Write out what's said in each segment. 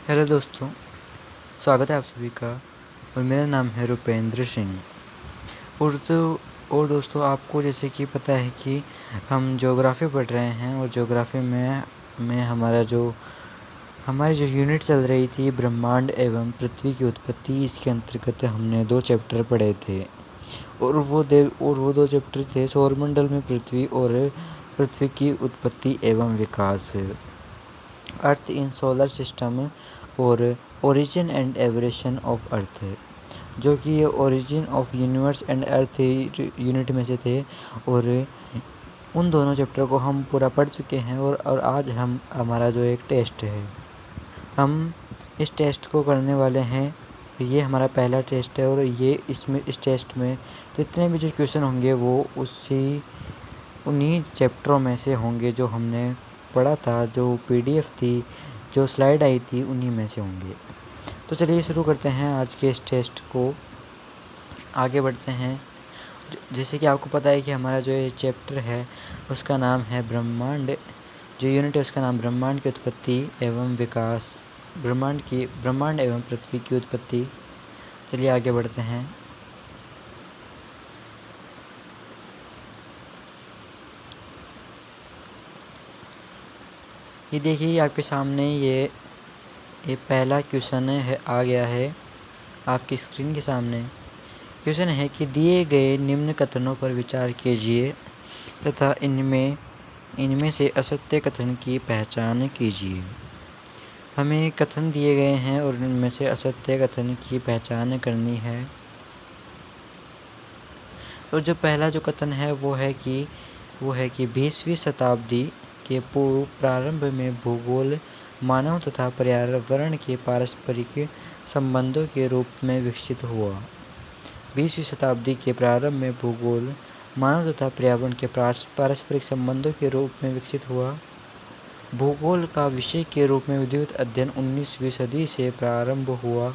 Hello दोस्तों, स्वागत है आप सभी का। और मेरा नाम है रुपेंद्र सिंह। और दोस्तों, आपको जैसे कि पता है कि हम ज्योग्राफी पढ़ रहे हैं और ज्योग्राफी में हमारी जो यूनिट चल रही थी ब्रह्मांड एवं पृथ्वी की उत्पत्ति, इसके अंतर्गत हमने 2 चैप्टर पढ़े थे। और वो 2 चैप्टर थे सौरमंडल में पृथ्वी और पृथ्वी की उत्पत्ति एवं विकास, अर्थ इन सोलर सिस्टम और origin and aberration of earth, जो कि ये origin of universe and earth unit में से थे। और उन दोनों चैप्टर को हम पूरा पढ़ चुके हैं। और आज हमारा जो एक टेस्ट है, हम इस टेस्ट को करने वाले हैं। ये हमारा पहला टेस्ट है और इस टेस्ट में जितने भी जो क्वेश्चन होंगे वो उन्हीं चैप्टरों में से होंगे जो हमने पढ़ा था, जो पीडीएफ थी, जो स्लाइड आई थी, उन्हीं में से होंगे। तो चलिए शुरू करते हैं आज के इस टेस्ट को। आगे बढ़ते हैं। जैसे कि आपको पता है कि हमारा जो ये चैप्टर है उसका नाम है ब्रह्मांड। जो यूनिट है उसका नाम ब्रह्मांड की उत्पत्ति एवं विकास, ब्रह्मांड एवं पृथ्वी की उत्पत्ति। चलिए आगे बढ़ते हैं। ये देखिए आपके सामने ये पहला क्वेश्चन है, आ गया है आपकी स्क्रीन के सामने। क्वेश्चन है कि दिए गए निम्न कथनों पर विचार कीजिए तथा इनमें से असत्य कथन की पहचान कीजिए। हमें कथन दिए गए हैं और इनमें से असत्य कथन की पहचान करनी है। और जो पहला जो कथन है वो है कि 20वीं शताब्दी के प्रारंभ में भूगोल मानव तथा पर्यावरण के पारस्परिक संबंधों के रूप में विकसित हुआ। 20वीं शताब्दी के प्रारंभ में भूगोल मानव तथा पर्यावरण के पारस्परिक संबंधों के रूप में विकसित हुआ। भूगोल का विषय के रूप में विद्युत अध्ययन 19वीं सदी से प्रारंभ हुआ।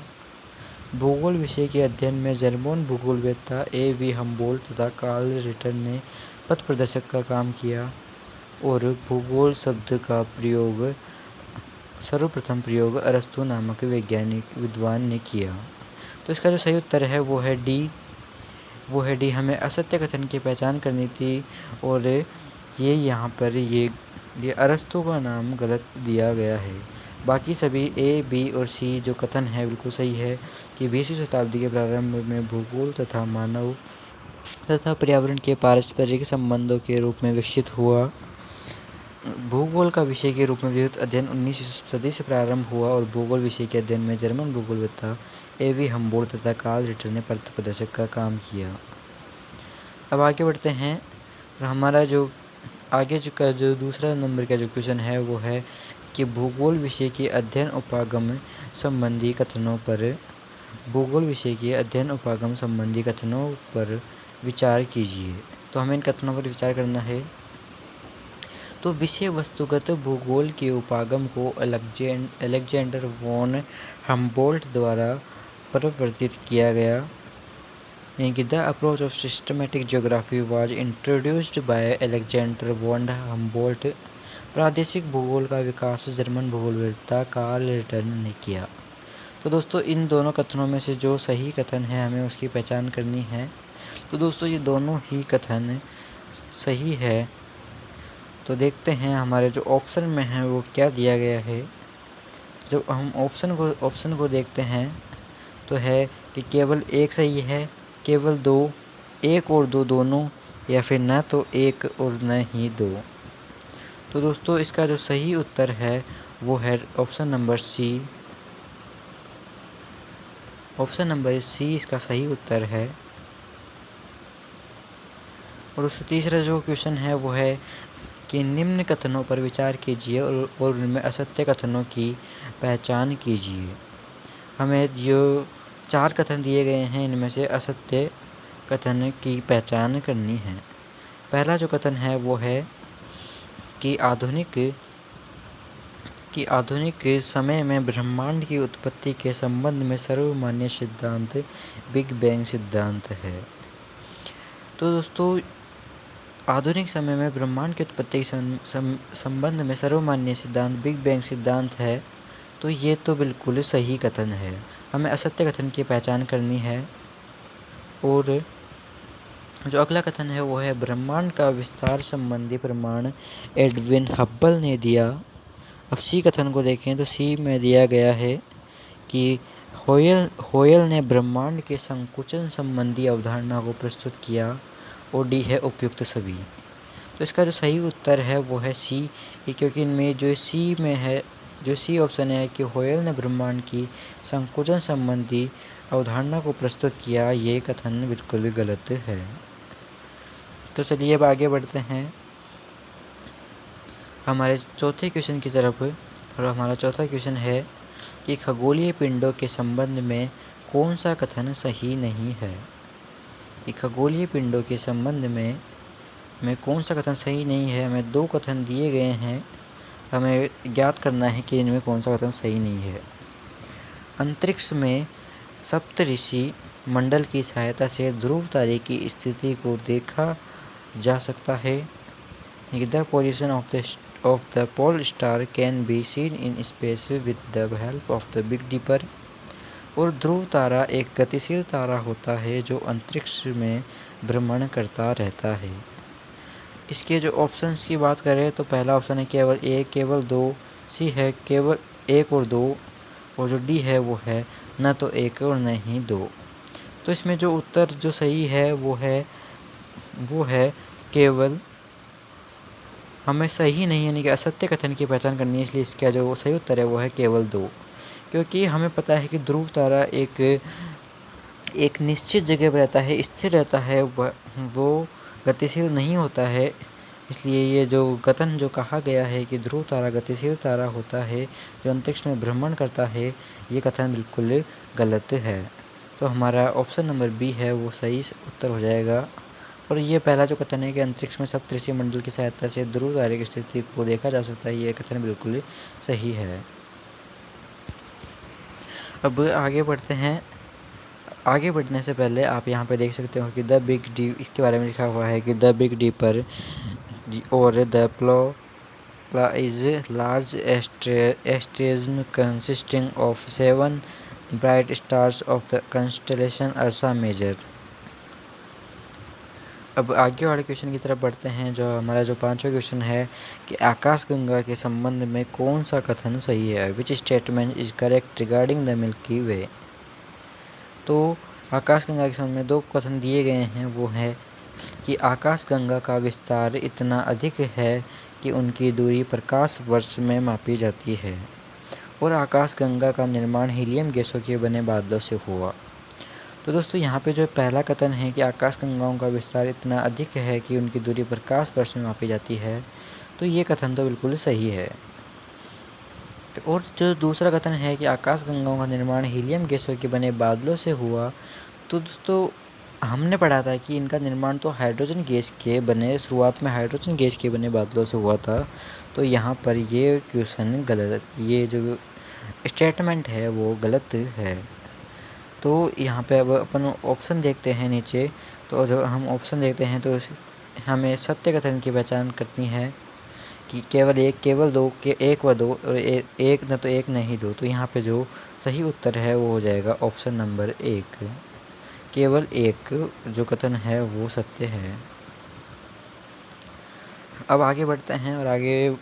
भूगोल विषय के अध्ययन में जर्मन भूगोलवेत्ता A.V. हम्बोल्ट तथा कार्ल रिटर ने पथ प्रदर्शक का काम किया। और भूगोल शब्द का सर्वप्रथम प्रयोग अरस्तु नामक वैज्ञानिक विद्वान ने किया। तो इसका जो सही उत्तर है वो है डी। हमें असत्य कथन की पहचान करनी थी और ये यहाँ पर ये अरस्तु का नाम गलत दिया गया है। बाकी सभी ए, बी और सी जो कथन है बिल्कुल सही है कि 20वीं शताब्दी के प्रारंभ में भूगोल तथा मानव तथा पर्यावरण के पारस्परिक संबंधों के रूप में विकसित हुआ। भूगोल का विषय के रूप में विद्युत अध्ययन 19वीं सदी से प्रारंभ हुआ और भूगोल विषय के अध्ययन में जर्मन भूगोलवेत्ता A.V. हम्बोल्ट तथा कार्ल रिटर ने पथ प्रदर्शक का काम किया। अब आगे बढ़ते हैं। हमारा जो दूसरा नंबर का जो क्वेश्चन है वो है कि भूगोल विषय के अध्ययन उपागम संबंधी कथनों पर विचार कीजिए। तो हमें इन कथनों पर विचार करना है। तो विषय वस्तुगत भूगोल के उपागम को अलेक्जेंडर वॉन हम्बोल्ट द्वारा परिवर्तित किया गया। The approach of systematic geography was introduced by Alexander von Humboldt। प्रादेशिक भूगोल का विकास जर्मन भूगोलवेत्ता कार्ल रिटर ने किया। तो दोस्तों, इन दोनों कथनों में से जो सही कथन है हमें उसकी पहचान करनी है। तो दोस्तों, ये दोनों ही कथन सही है। तो देखते हैं हमारे जो ऑप्शन में है वो क्या दिया गया है। जब हम ऑप्शन को देखते हैं तो है कि केवल एक सही है, केवल 2, 1 और 2 दोनों, या फिर न तो 1 और न ही 2। तो दोस्तों, इसका जो सही उत्तर है वो है option number C. Option number C इसका सही उत्तर है। और उससे तीसरा जो क्वेश्चन है वो है कि निम्न कथनों पर विचार कीजिए और उनमें असत्य कथनों की पहचान कीजिए। हमें जो 4 कथन दिए गए हैं इनमें से असत्य कथन की पहचान करनी है। पहला जो कथन है वो है कि आधुनिक समय में ब्रह्मांड की उत्पत्ति के संबंध में सर्वमान्य सिद्धांत बिग बैंग सिद्धांत है। तो दोस्तों, आधुनिक समय में ब्रह्मांड की उत्पत्ति के संबंध में सर्वमान्य सिद्धांत बिग बैंग सिद्धांत है। तो ये तो बिल्कुल सही कथन है। हमें असत्य कथन की पहचान करनी है। और जो अगला कथन है वो है ब्रह्मांड का विस्तार संबंधी प्रमाण एडविन हब्बल ने दिया। अब सी कथन को देखें तो सी में दिया गया है कि होयल ने ब्रह्मांड के संकुचन संबंधी अवधारणा को प्रस्तुत किया। और डी है उपयुक्त सभी। तो इसका जो सही उत्तर है वो है सी, क्योंकि इनमें जो सी में है, जो सी ऑप्शन है कि होयल ने ब्रह्मांड की संकुचन संबंधी अवधारणा को प्रस्तुत किया, ये कथन बिल्कुल गलत है। तो चलिए अब आगे बढ़ते हैं हमारे चौथे क्वेश्चन की तरफ। और हमारा चौथा क्वेश्चन है कि खगोलीय पिंडों के संबंध में कौन सा कथन सही नहीं है। कि खगोलीय पिंडों के संबंध में कौन सा कथन सही नहीं है। हमें दो कथन दिए गए हैं, हमें ज्ञात करना है कि इनमें कौन सा कथन सही नहीं है। अंतरिक्ष में सप्तऋषि मंडल की सहायता से ध्रुव तारे की स्थिति को देखा जा सकता है। The position of the pole star can be seen in space with the help of the big deeper. और ध्रुव तारा एक गतिशील तारा होता है जो अंतरिक्ष में भ्रमण करता रहता है। इसके जो ऑप्शंस की बात करें तो पहला ऑप्शन है केवल एक, केवल दो। सी है केवल एक और दो। और जो डी है वो है न तो एक और न ही दो। तो इसमें जो उत्तर जो सही है वो है केवल। हमें सही नहीं यानी कि असत्य कथन की पहचान करनी है, इसलिए इसका जो सही उत्तर है वो है केवल दो। क्योंकि हमें पता है कि ध्रुव तारा एक निश्चित जगह पर रहता है, स्थिर रहता है, वो गतिशील नहीं होता है। इसलिए ये जो कथन जो कहा गया है कि ध्रुव तारा गतिशील तारा होता है जो अंतरिक्ष में भ्रमण करता है, ये कथन बिल्कुल गलत है। तो हमारा ऑप्शन नंबर बी है वो सही उत्तर हो जाएगा। और ये पहला जो कथन है कि अंतरिक्ष में सप्तऋषि मंडल की सहायता से ध्रुव तारे की स्थिति को देखा जा सकता है, ये कथन बिल्कुल सही है। अब आगे बढ़ते हैं। आगे बढ़ने से पहले आप यहाँ पे देख सकते हो कि द बिग डी, इसके बारे में लिखा हुआ है कि द बिग डीपर और the plough is large asterism consisting of 7 bright stars of the constellation Ursa Major. अब आगे वाले क्वेश्चन की तरफ बढ़ते हैं। जो हमारा जो पांचवा क्वेश्चन है कि आकाशगंगा के संबंध में कौन सा कथन सही है। Which statement is correct regarding the Milky Way. तो आकाशगंगा के संबंध में दो कथन दिए गए हैं। वो है कि आकाशगंगा का विस्तार इतना अधिक है कि उनकी दूरी प्रकाश वर्ष में मापी जाती है। और आकाशगंगा का निर्माण हीलियम गैसों के बने बादलों से हुआ। तो दोस्तों यहाँ पे जो पहला कथन है कि आकाशगंगाओं का विस्तार इतना अधिक है कि उनकी दूरी प्रकाश वर्ष में मापी जाती है, तो ये कथन तो बिल्कुल सही है। और जो दूसरा कथन है कि आकाशगंगाओं का निर्माण हीलियम गैसों के बने बादलों से हुआ, तो दोस्तों हमने पढ़ा था कि इनका निर्माण तो हाइड्रोजन गैस के बने, शुरुआत में हाइड्रोजन गैस के बने बादलों से हुआ था। तो यहाँ पर ये क्वेश्चन गलत, ये जो स्टेटमेंट है वो गलत है। तो यहाँ पे अब अपन ऑप्शन देखते हैं नीचे। तो जब हम ऑप्शन देखते हैं तो हमें सत्य कथन की पहचान करनी है कि केवल एक, केवल दो, के एक व दो, और एक न तो एक नहीं दो। तो यहाँ पे जो सही उत्तर है वो हो जाएगा ऑप्शन नंबर एक, केवल एक जो कथन है वो सत्य है। अब आगे बढ़ते हैं और आगे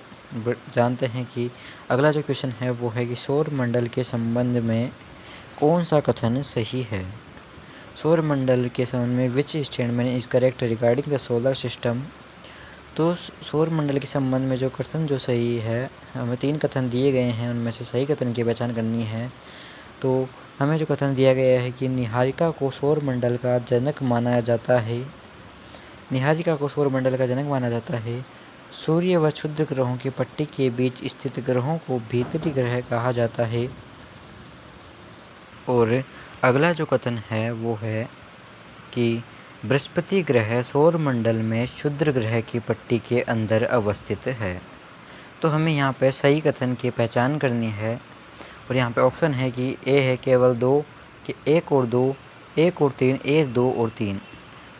जानते हैं कि अगला जो क्वेश्चन है वो है कि सौर मंडल के संबंध में कौन सा कथन सही है। सौर मंडल के संबंध में विच statement is correct regarding the solar system. तो सौर मंडल के संबंध में जो कथन जो सही है, हमें 3 कथन दिए गए हैं, उनमें से सही कथन की पहचान करनी है। तो हमें जो कथन दिया गया है कि निहारिका को सौर मंडल का जनक माना जाता है, निहारिका को सौर मंडल का जनक माना जाता है। सूर्य व क्षुद्र ग्रहों की पट्टी के बीच स्थित ग्रहों को भीतरी ग्रह कहा जाता है। और अगला जो कथन है वो है कि बृहस्पति ग्रह सौर मंडल में क्षुद्र ग्रह की पट्टी के अंदर अवस्थित है। तो हमें यहाँ पर सही कथन की पहचान करनी है। और यहाँ पे ऑप्शन है कि ए है केवल दो, कि एक और दो, एक और तीन, एक, दो और तीन।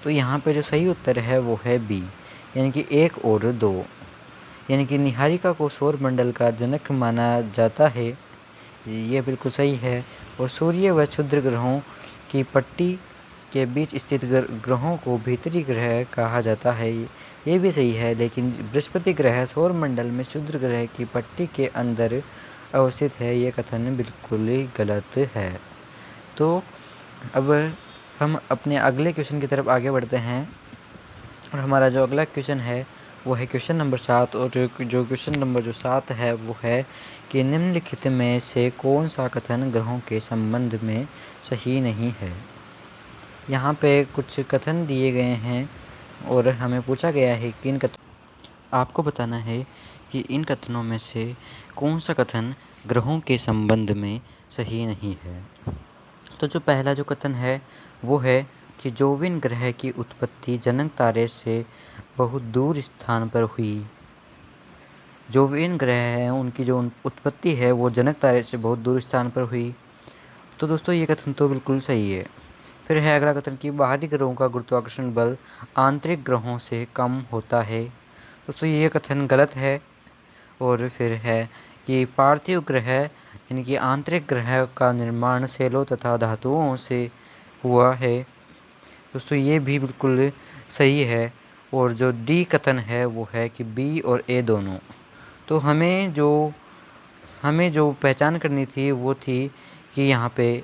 तो यहाँ पे जो सही उत्तर है वो है बी, यानी कि एक और दो। यानी कि निहारिका को सौर मंडल का जनक माना जाता है, ये बिल्कुल सही है। और सूर्य व क्षुद्र ग्रहों की पट्टी के बीच स्थित ग्रहों को भीतरी ग्रह कहा जाता है, ये भी सही है। लेकिन बृहस्पति ग्रह सौर मंडल में क्षुद्र ग्रह की पट्टी के अंदर अवस्थित है, ये कथन बिल्कुल ही गलत है। तो अब हम अपने अगले क्वेश्चन की तरफ आगे बढ़ते हैं, और हमारा जो अगला क्वेश्चन है वो है क्वेश्चन नंबर 7। और जो क्वेश्चन नंबर जो 7 है वो है कि निम्नलिखित में से कौन सा कथन ग्रहों के संबंध में सही नहीं है। यहाँ पे कुछ कथन दिए गए हैं और हमें पूछा गया है कि आपको बताना है कि इन कथनों में से कौन सा कथन ग्रहों के संबंध में सही नहीं है। तो जो पहला जो कथन है वो है कि जोविन ग्रह की उत्पत्ति जनक तारे से बहुत दूर स्थान पर हुई। जोविन ग्रह हैं उनकी जो उत्पत्ति है वो जनक तारे से बहुत दूर स्थान पर हुई। तो दोस्तों ये कथन तो बिल्कुल सही है। फिर है अगला कथन कि बाहरी ग्रहों का गुरुत्वाकर्षण बल आंतरिक ग्रहों से कम होता है। दोस्तों ये कथन गलत है। और फिर है कि पार्थिव ग्रह यानी कि आंतरिक ग्रह का निर्माण सेलों तथा धातुओं से हुआ है। दोस्तों ये भी बिल्कुल सही है। और जो डी कथन है वो है कि बी और ए दोनों। तो हमें जो पहचान करनी थी वो थी कि यहाँ पे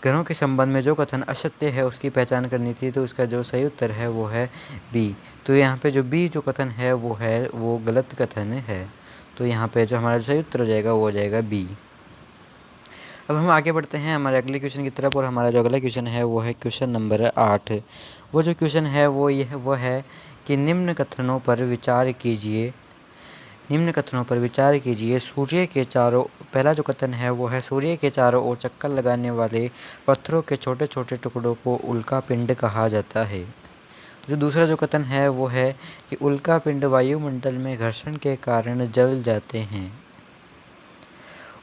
ग्रहों के संबंध में जो कथन असत्य है उसकी पहचान करनी थी। तो उसका जो सही उत्तर है वो है बी। तो यहाँ पे जो बी जो कथन है वो गलत कथन है। तो यहाँ पे जो हमारा सही उत्तर हो जाएगा वो हो जाएगा बी। अब हम आगे बढ़ते हैं हमारे अगले क्वेश्चन की तरफ, और हमारा जो अगला क्वेश्चन है वो है क्वेश्चन नंबर 8। वो जो क्वेश्चन है वो है कि निम्न कथनों पर विचार कीजिए। सूर्य के चारों, पहला जो कथन है वो है सूर्य के चारों ओर चक्कर लगाने वाले पत्थरों के छोटे छोटे टुकड़ों को उल्का पिंड कहा जाता है। जो दूसरा जो कथन है वो है कि उल्का पिंड वायुमंडल में घर्षण के कारण जल जाते हैं।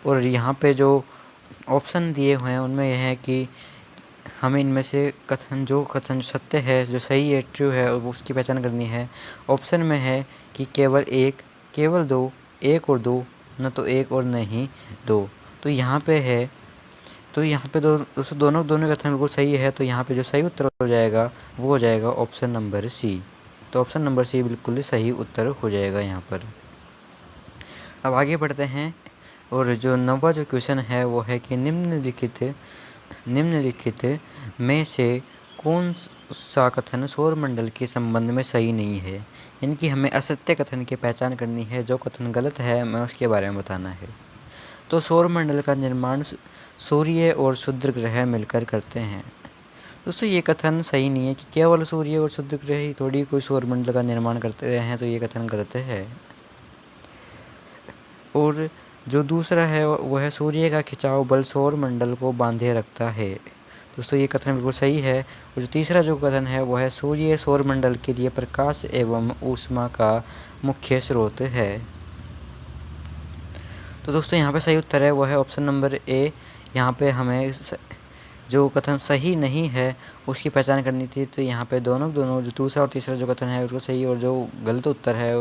और यहाँ पे जो ऑप्शन दिए हुए हैं उनमें यह है कि हमें इनमें से जो कथन सत्य है, जो सही है, ट्रू है, और उसकी पहचान करनी है। ऑप्शन में है कि केवल एक, केवल दो, एक और दो, न तो एक और नहीं दो। तो यहाँ पे है, तो यहाँ पे दोनों कथन बिल्कुल सही है। तो यहाँ पे जो सही उत्तर हो जाएगा वो हो जाएगा ऑप्शन नंबर सी। तो ऑप्शन नंबर सी बिल्कुल सही उत्तर हो जाएगा यहाँ पर। अब आगे बढ़ते हैं, और जो 9वां जो क्वेश्चन है वो है कि निम्नलिखित में से कौन सा कथन सौरमंडल के संबंध में सही नहीं है। यानी कि हमें असत्य कथन की पहचान करनी है। जो कथन गलत है हमें उसके बारे में बताना है। तो सौरमंडल का निर्माण सूर्य और क्षुद्र ग्रह मिलकर करते हैं। दोस्तों ये कथन सही नहीं है कि केवल सूर्य और क्षुद्र ग्रह ही थोड़ी कोई सौरमंडल का निर्माण करते हैं। तो ये कथन गलत है। और जो दूसरा है वह है सूर्य का खिंचाव बल सौरमंडल को बांधे रखता है। दोस्तों ये कथन बिल्कुल सही है। और जो तीसरा जो कथन है वह है सूर्य सौरमंडल के लिए प्रकाश एवं ऊष्मा का मुख्य स्रोत है। तो दोस्तों यहाँ पे सही उत्तर है वह है ऑप्शन नंबर ए। यहाँ पे हमें जो कथन सही नहीं है उसकी पहचान करनी थी। तो यहाँ पे दोनों जो दूसरा और तीसरा जो कथन है उसको सही, और जो गलत उत्तर है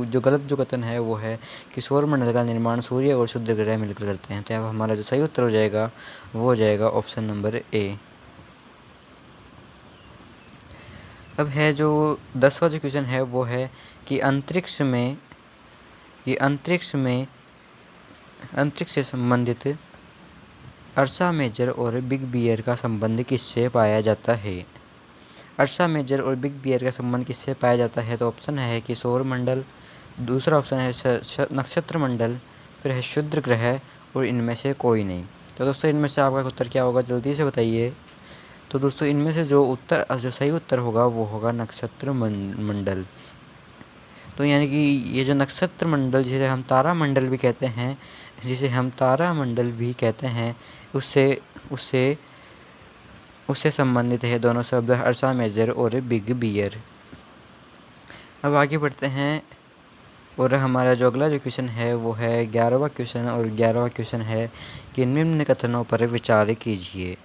जो गलत जो कथन है वो है कि सौरमंडल का निर्माण सूर्य और क्षुद्र ग्रह मिलकर करते हैं। तो अब हमारा जो सही उत्तर हो जाएगा वो हो जाएगा ऑप्शन नंबर ए। अब है जो 10वां जो क्वेश्चन है वो है कि अंतरिक्ष से संबंधित अर्सा मेजर और बिग बियर का संबंध किससे पाया जाता है। अर्सा मेजर और बिग बियर का संबंध किससे पाया जाता है। तो ऑप्शन है कि सौरमंडल, दूसरा ऑप्शन है नक्षत्र मंडल, फिर है क्षुद्र ग्रह, और इनमें से कोई नहीं। तो दोस्तों इनमें से आपका उत्तर क्या होगा जल्दी से बताइए। तो दोस्तों इनमें से जो सही उत्तर होगा वो होगा नक्षत्र मंडल। तो यानी कि ये जो नक्षत्र मंडल जिसे हम तारा मंडल भी कहते हैं उससे संबंधित है दोनों शब्द अर्सा मेजर और बिग बियर। अब आगे बढ़ते हैं, और हमारा जो अगला जो क्वेश्चन है वो है 11वां क्वेश्चन। और 11वां क्वेश्चन है कि निम्न कथनों पर विचार कीजिए।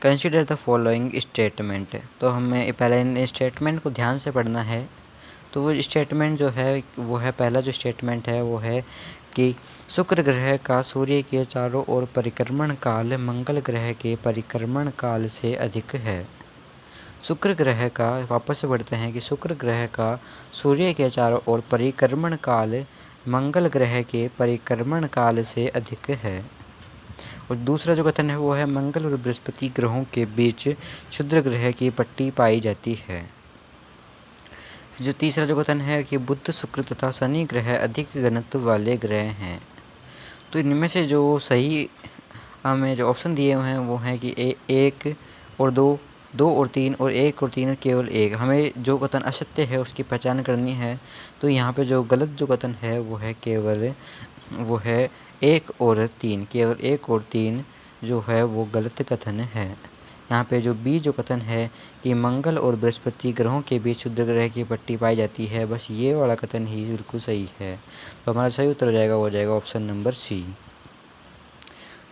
Consider the following statement. तो हमें पहले इन स्टेटमेंट को ध्यान से पढ़ना है। तो वो स्टेटमेंट जो है वो है, पहला जो स्टेटमेंट है वो है कि शुक्र ग्रह का सूर्य के चारों ओर परिक्रमण काल मंगल ग्रह के परिक्रमण काल से अधिक है। शुक्र ग्रह का, वापस से पढ़ते हैं कि शुक्र ग्रह का सूर्य के चारों ओर परिक्रमण काल मंगल ग्रह के परिक्रमण काल से अधिक है। और दूसरा जो कथन है वो है मंगल और बृहस्पति ग्रहों के बीच क्षुद्र ग्रह की पट्टी पाई जाती है। जो तीसरा जो कथन है कि बुध, शुक्र तथा शनि ग्रह अधिक घनत्व वाले ग्रह हैं। तो इनमें से जो सही हमें जो ऑप्शन दिए हुए हैं वो हैं कि एक और दो, दो और तीन, और एक और तीन, केवल एक। हमें जो कथन असत्य है उसकी पहचान करनी है। तो यहाँ पे जो गलत जो कथन है वो है केवल वो है एक और तीन, केवल एक और तीन जो है वो गलत कथन है। यहाँ पे जो बी जो कथन है कि मंगल और बृहस्पति ग्रहों के बीच क्षुद्र ग्रह की पट्टी पाई जाती है, बस ये वाला कथन ही बिल्कुल सही है। तो हमारा सही उत्तर हो जाएगा ऑप्शन नंबर सी।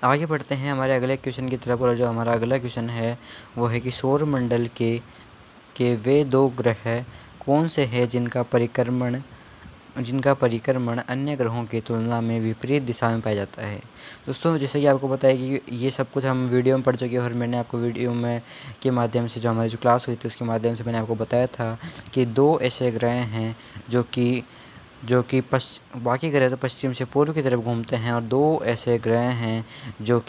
आगे बढ़ते हैं हमारे अगले क्वेश्चन की तरफ। और जो हमारा अगला क्वेश्चन है वो है कि सौर मंडल के वे दो ग्रह कौन से हैं जिनका परिक्रमण अन्य ग्रहों की तुलना में विपरीत दिशा में पाया जाता है। दोस्तों, जैसे कि आपको पता है कि ये सब कुछ हम वीडियो में पढ़ चुके हैं, और मैंने आपको वीडियो में के माध्यम से जो हमारी जो क्लास हुई थी उसके माध्यम से मैंने आपको बताया था कि दो ऐसे ग्रह हैं जो कि बाकी ग्रह तो पश्चिम से पूर्व की तरफ घूमते हैं, और दो ऐसे ग्रह हैं जो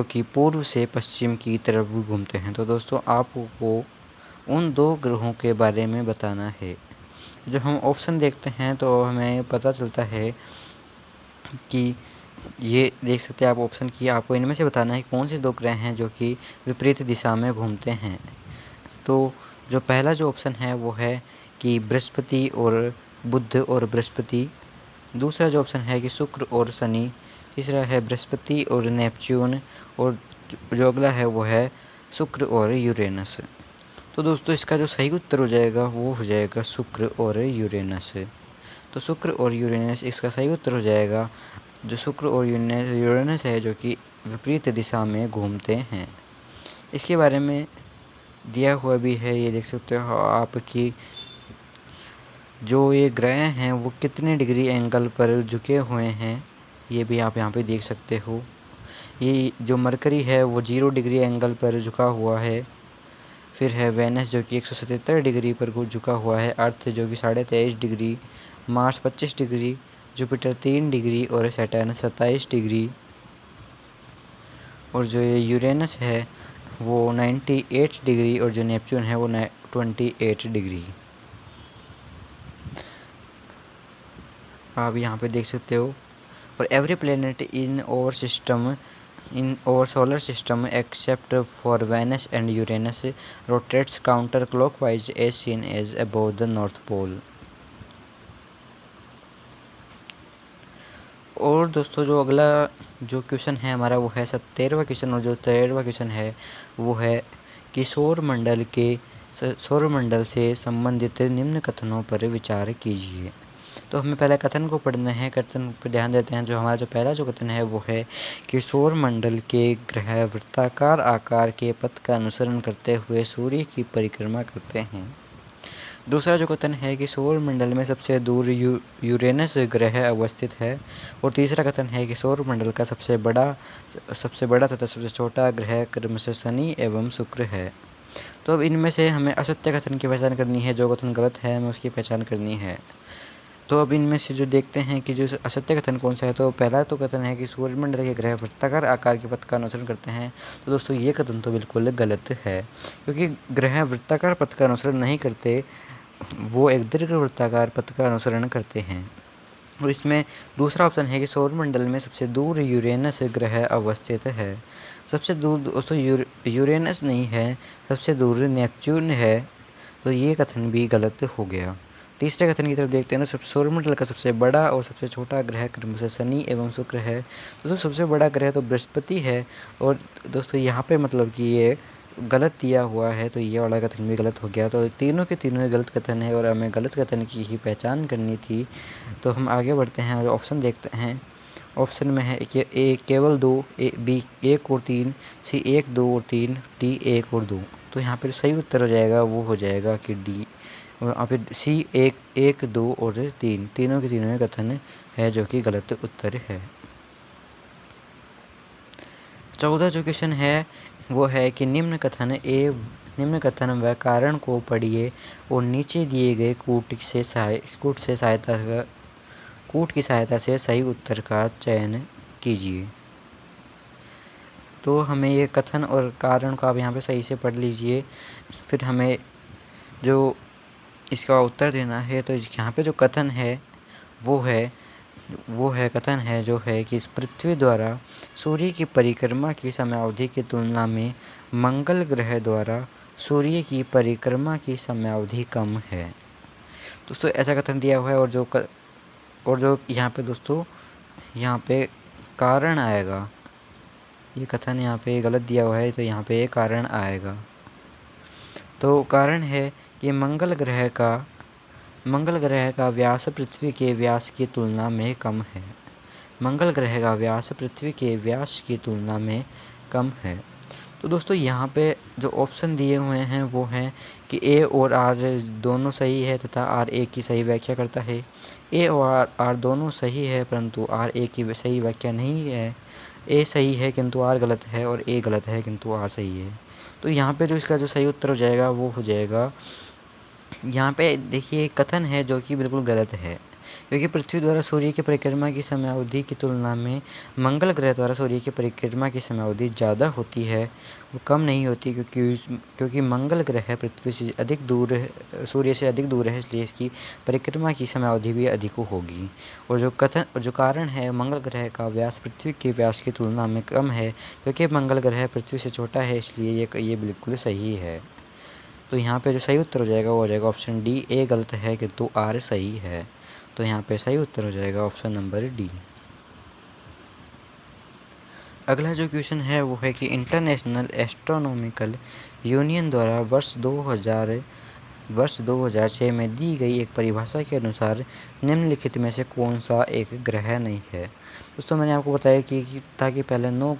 कि पूर्व से पश्चिम की तरफ घूमते हैं। तो दोस्तों, आपको उन दो ग्रहों के बारे में बताना है। जब हम ऑप्शन देखते हैं तो हमें पता चलता है कि ये देख सकते हैं आप ऑप्शन की, आपको इनमें से बताना है कौन से दो ग्रह हैं जो कि विपरीत दिशा में घूमते हैं। तो जो पहला जो ऑप्शन है वो है कि बृहस्पति और बुध और बृहस्पति। दूसरा जो ऑप्शन है कि शुक्र और शनि। तीसरा है बृहस्पति और नेपच्यून। और जो अगला है वो है शुक्र और यूरेनस। तो दोस्तों, इसका जो सही उत्तर हो जाएगा वो हो जाएगा शुक्र और यूरेनस। तो शुक्र और यूरेनस इसका सही उत्तर हो जाएगा। जो शुक्र और यूरेनस है जो कि विपरीत दिशा में घूमते हैं। इसके बारे में दिया हुआ भी है, ये देख सकते हो आप कि जो ये ग्रह हैं वो कितने डिग्री एंगल पर झुके हुए हैं, ये भी आप यहाँ पे देख सकते हो। ये जो मरकरी है वो 0 डिग्री एंगल पर झुका हुआ है। फिर है वेनस जो कि 177 डिग्री पर झुका हुआ है। अर्थ जो कि 23.5 degree. Mars 25 degree. Jupiter 3 degree और सैटर्न 27 डिग्री। और जो ये यूरेनस है वो 98 डिग्री, और जो नेपच्यून है वो 28 डिग्री। आप यहाँ पे देख सकते हो। और every planet in our solar system except for Venus and Uranus rotates counterclockwise as seen as above the North Pole। और दोस्तों, जो अगला जो क्वेश्चन है हमारा वो है 13वां क्वेश्चन। और जो 13वां क्वेश्चन है वो है कि सौर मंडल से संबंधित निम्न कथनों पर विचार कीजिए। तो हमें पहले कथन को पढ़ना है। कथन पर ध्यान देते हैं। जो हमारा जो पहला जो कथन है वो है कि सौर मंडल के ग्रह वृत्ताकार आकार के पथ का अनुसरण करते हुए सूर्य की परिक्रमा करते हैं। दूसरा जो कथन है कि सौर मंडल में सबसे दूर यूरेनस ग्रह अवस्थित है। और तीसरा कथन है कि सौर मंडल का सबसे बड़ा तथा सबसे छोटा ग्रह क्रमशः शनि एवं शुक्र है। तो अब इनमें से हमें असत्य कथन की पहचान करनी है। जो कथन गलत है हमें उसकी पहचान करनी है। तो अब इनमें से जो देखते हैं कि जो असत्य कथन कौन सा है। तो पहला तो कथन है कि सूर्यमंडल के ग्रह वृत्ताकार आकार के पथ का अनुसरण करते हैं। तो दोस्तों, ये कथन तो बिल्कुल गलत है, क्योंकि ग्रह वृत्ताकार पथ का अनुसरण नहीं करते, वो एक दीर्घ वृत्ताकार पथ का अनुसरण करते हैं। और इसमें दूसरा ऑप्शन है कि सौरमंडल में सबसे दूर यूरेनस ग्रह अवस्थित है। सबसे दूर दोस्तों यूरेनस नहीं है, सबसे दूर नेपच्यून है। तो ये कथन भी गलत हो गया। तीसरे कथन की तरफ देखते हैं ना। सौरमंडल का सबसे बड़ा और सबसे छोटा ग्रह क्रमशः शनि एवं शुक्र है। दोस्तों, सबसे बड़ा ग्रह तो बृहस्पति है। और दोस्तों, यहाँ पे मतलब कि ये गलत दिया हुआ है, तो ये वाला कथन भी गलत हो गया। तो तीनों के तीनों ही गलत कथन है और हमें गलत कथन की ही पहचान करनी थी। तो हम आगे बढ़ते हैं और ऑप्शन देखते हैं। ऑप्शन में है कि ए केवल 2, बी 1 और 3, सी 1, 2 और 3, डी 1 और 2। तो यहाँ पर सही उत्तर हो जाएगा वो हो जाएगा कि डी और यहाँ पे सी 1, 2 और 3 तीनों के तीनों कथन है जो कि गलत उत्तर है। 14 जो क्वेश्चन है वो है कि निम्न कथन व कारण को पढ़िए और नीचे दिए गए कूट की सहायता से सही उत्तर का चयन कीजिए। तो हमें ये कथन और कारण को आप यहाँ पे सही से पढ़ लीजिए, फिर हमें जो इसका उत्तर देना है। तो यहाँ पे जो कथन है वो है कथन है जो है कि इस पृथ्वी द्वारा सूर्य की परिक्रमा की समयावधि की तुलना में मंगल ग्रह द्वारा सूर्य की परिक्रमा की समयावधि कम है। दोस्तों ऐसा कथन दिया हुआ है और जो यहाँ पे दोस्तों यहाँ पे कारण आएगा, ये कथन यहाँ पे गलत दिया हुआ है तो यहाँ पे कारण आएगा। तो कारण है कि मंगल ग्रह का व्यास पृथ्वी के व्यास की तुलना में कम है। मंगल ग्रह का व्यास पृथ्वी के व्यास की तुलना में कम है। तो दोस्तों यहाँ पे जो ऑप्शन दिए हुए हैं वो हैं कि ए और आर दोनों सही है तथा आर ए की सही व्याख्या करता है। ए और आर दोनों सही है परंतु आर ए की सही व्याख्या नहीं है। ए सही है किंतु आर गलत है और ए गलत है किंतु आर सही है। तो यहाँ पे जो इसका जो सही उत्तर हो जाएगा वो हो जाएगा, यहाँ पे देखिए कथन है जो कि बिल्कुल गलत है, क्योंकि पृथ्वी द्वारा सूर्य की परिक्रमा की समयावधि की तुलना में मंगल ग्रह द्वारा सूर्य की परिक्रमा की समयावधि ज़्यादा होती है, वो कम नहीं होती, क्योंकि मंगल ग्रह पृथ्वी से अधिक दूर है, सूर्य से अधिक दूर है, इसलिए इसकी परिक्रमा की समयावधि भी अधिक होगी। और जो कारण है मंगल ग्रह का व्यास पृथ्वी के व्यास की तुलना में कम है, क्योंकि मंगल ग्रह पृथ्वी से छोटा है, इसलिए ये बिल्कुल सही है। तो यहाँ पे जो सही उत्तर हो जाएगा वो हो जाएगा ऑप्शन डी। ए गलत है किंतु आर सही है। तो यहाँ पे सही उत्तर हो जाएगा ऑप्शन नंबर डी। अगला जो क्वेश्चन है वो है कि इंटरनेशनल एस्ट्रोनॉमिकल यूनियन द्वारा वर्ष 2006 में दी गई एक परिभाषा के अनुसार निम्नलिखित में से कौन सा एक ग्रह नहीं है। दोस्तों मैंने आपको बताया कि ताकि पहले 9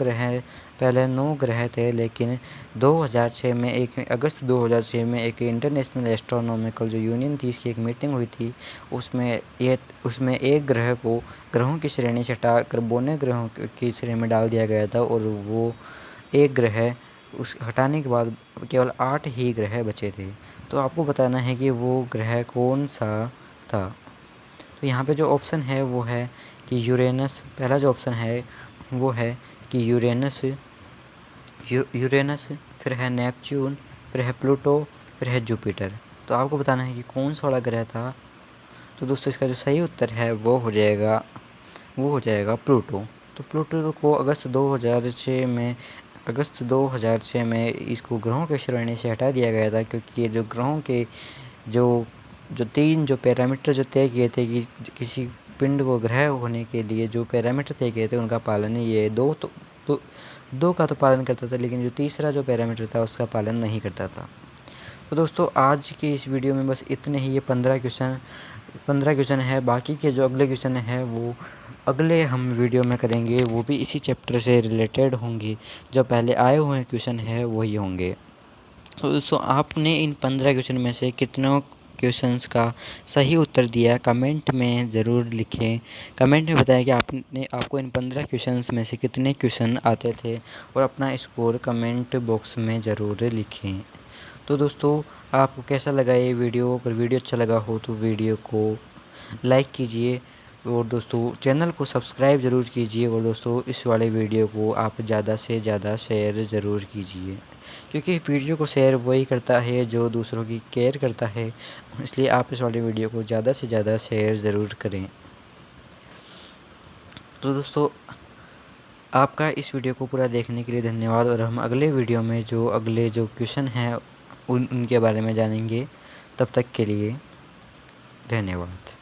ग्रह थे, लेकिन 2006 में अगस्त 2006 में एक इंटरनेशनल एस्ट्रोनॉमिकल जो यूनियन थी, इसकी एक मीटिंग हुई थी। उसमें एक ग्रह को ग्रहों की श्रेणी से हटाकर बोने ग्रहों की श्रेणी में डाल दिया गया था और वो एक ग्रह उस हटाने के बाद केवल 8 ही ग्रह बचे थे। तो आपको बताना है कि वो ग्रह कौन सा था। तो यहाँ पे जो ऑप्शन है वो है कि यूरेनस। पहला जो ऑप्शन है वो है कि यूरेनस, फिर है नेपच्यून, फिर है प्लूटो, फिर है जुपिटर। तो आपको बताना है कि कौन सा वाला ग्रह था। तो दोस्तों इसका जो सही उत्तर है वो हो जाएगा प्लूटो। तो प्लूटो को अगस्त 2006 में इसको ग्रहों के श्रेणी से हटा दिया गया था, क्योंकि ये जो ग्रहों के जो 3 जो पैरामीटर जो तय किए थे कि किसी पिंड को ग्रह होने के लिए जो पैरामीटर तय किए थे उनका पालन ये दो का तो पालन करता था, लेकिन जो तीसरा जो पैरामीटर था उसका पालन नहीं करता था। तो दोस्तों आज की इस वीडियो में बस इतने ही। ये 15 क्वेश्चन है। बाकी के जो अगले क्वेश्चन है वो अगले हम वीडियो में करेंगे, वो भी इसी चैप्टर से रिलेटेड होंगे। जो पहले आए हुए क्वेश्चन है वही होंगे। तो दोस्तों आपने इन 15 क्वेश्चन में से कितनों क्वेश्चंस का सही उत्तर दिया कमेंट में ज़रूर लिखें। कमेंट में बताएं कि आपको इन 15 क्वेश्चंस में से कितने क्वेश्चन आते थे और अपना स्कोर कमेंट बॉक्स में ज़रूर लिखें। तो दोस्तों आपको कैसा लगा ये वीडियो? अगर वीडियो अच्छा लगा हो तो वीडियो को लाइक कीजिए और दोस्तों चैनल को सब्सक्राइब ज़रूर कीजिए। और दोस्तों इस वाले वीडियो को आप ज़्यादा से ज़्यादा शेयर ज़रूर कीजिए, क्योंकि वीडियो को शेयर वही करता है जो दूसरों की केयर करता है। इसलिए आप इस वाले वीडियो को ज़्यादा से ज़्यादा शेयर ज़रूर करें। तो दोस्तों आपका इस वीडियो को पूरा देखने के लिए धन्यवाद। और हम अगले वीडियो में अगले जो क्वेश्चन हैं उनके बारे में जानेंगे। तब तक के लिए धन्यवाद।